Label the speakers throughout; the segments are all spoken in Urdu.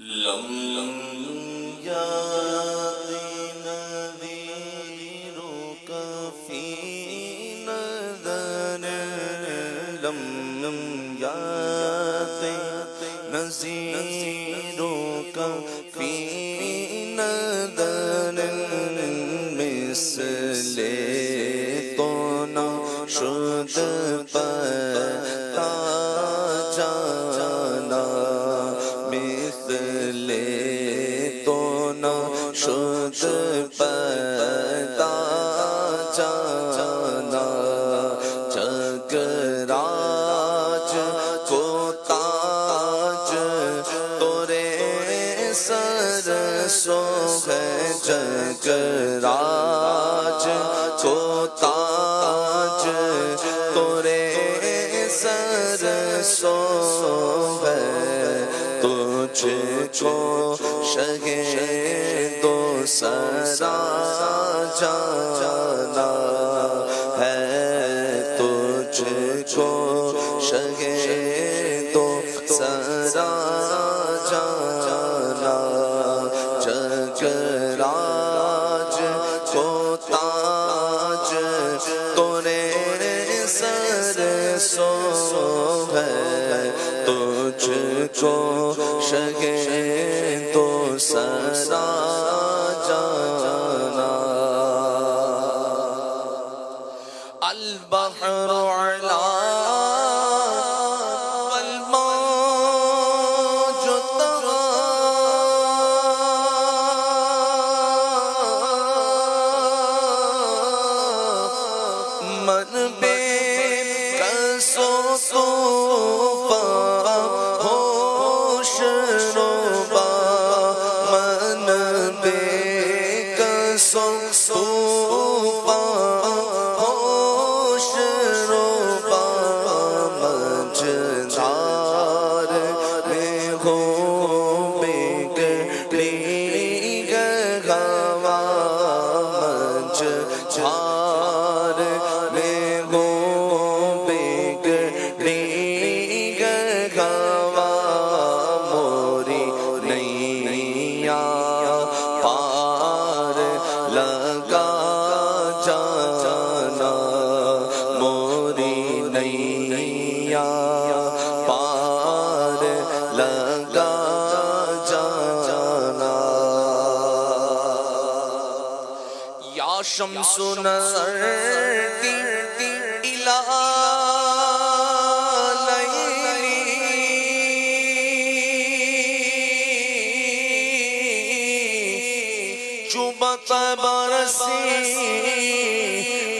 Speaker 1: لم يأت نذيرك في نذر لم يأت نذيرك في نذر مثل تو نہ شد پتا جانا مثل تو نہ شد پتا جانا جگراج کو تاج تورے سر سو ہے جگراج کو تاج تورے سر سو ہے تجھ کو شہ دو سرا جانا ہے تجھ کو شہ دو سرا جانا جگراج کو تاج تورے سر سو ہے تجھ کو شہ دو سرا جانا البحر علا والموج طغى من بے کس و طوفان ہوش ربا من بے کس و طوفان ہوش ربا مجدار میں ہو بگڑی ہوا مجدار میں ہو بگڑی ہوا موری نیا پار لگا جانا موری نیا پار لگا جانا یا شمس نظر کی الہ چوبت برسی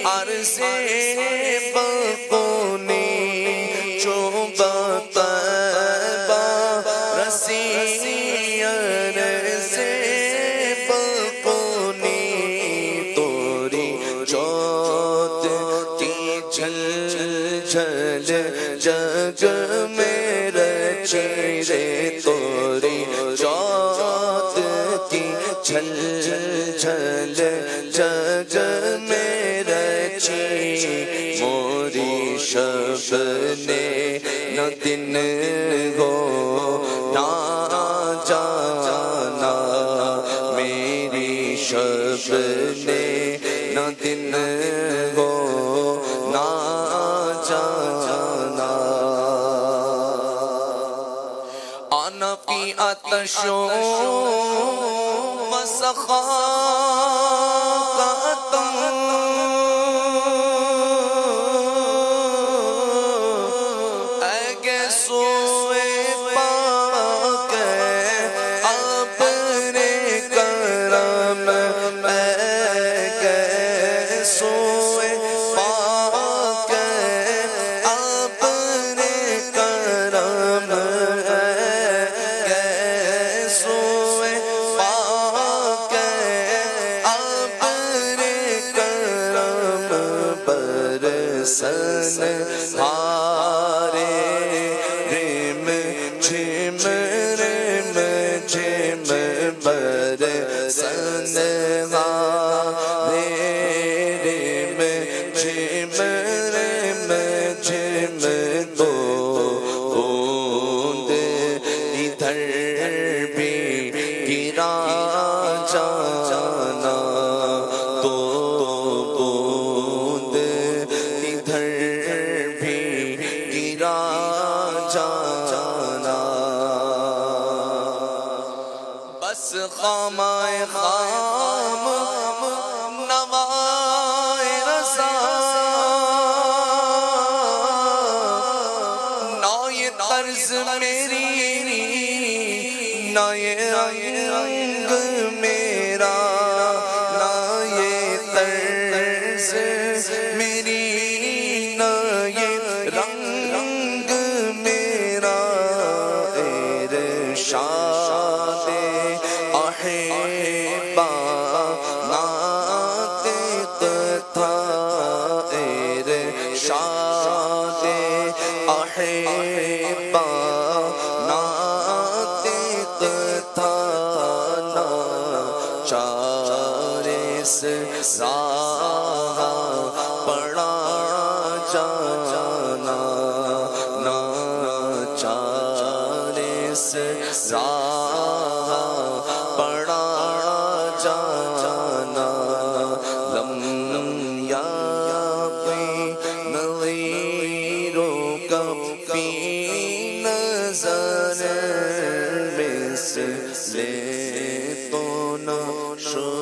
Speaker 1: عرض بکونی چوبت برسی عرض بکونی توری جوت تی جھل جھل جگ میں رچی رے توری جوت تی جھل جھل جگ میں رچی موری شب نے نہ دن ہو نہ جانا میری شب نے نہ دن ہو نہ جانا آنا فی آتشوں وسخاءتم اے گیسوئے پاک اپنے کرم اے گیسوئے پاک اپنے کرم اے گیسوئے پاک اپنے کرم برسن ہارے رم جھم برسن ہارے رم جھم دو بوند ادھر بھی گرا جانا تو بوند ادھر بھی گرا جانا بس خامائے خام نوائے رضا نہ یہ طرز میری نہ یہ رنگ میرا نہ یہ طرز میری نہ یہ رنگ میرا ارشاد احبا ناطق تھا ارشاد احبا ناطق تھا ناچار اس راہ پڑا جانا ناچار اس راہ پڑا جانا لم یاقی نظیروں کا فی نظر مثل تو نہ شد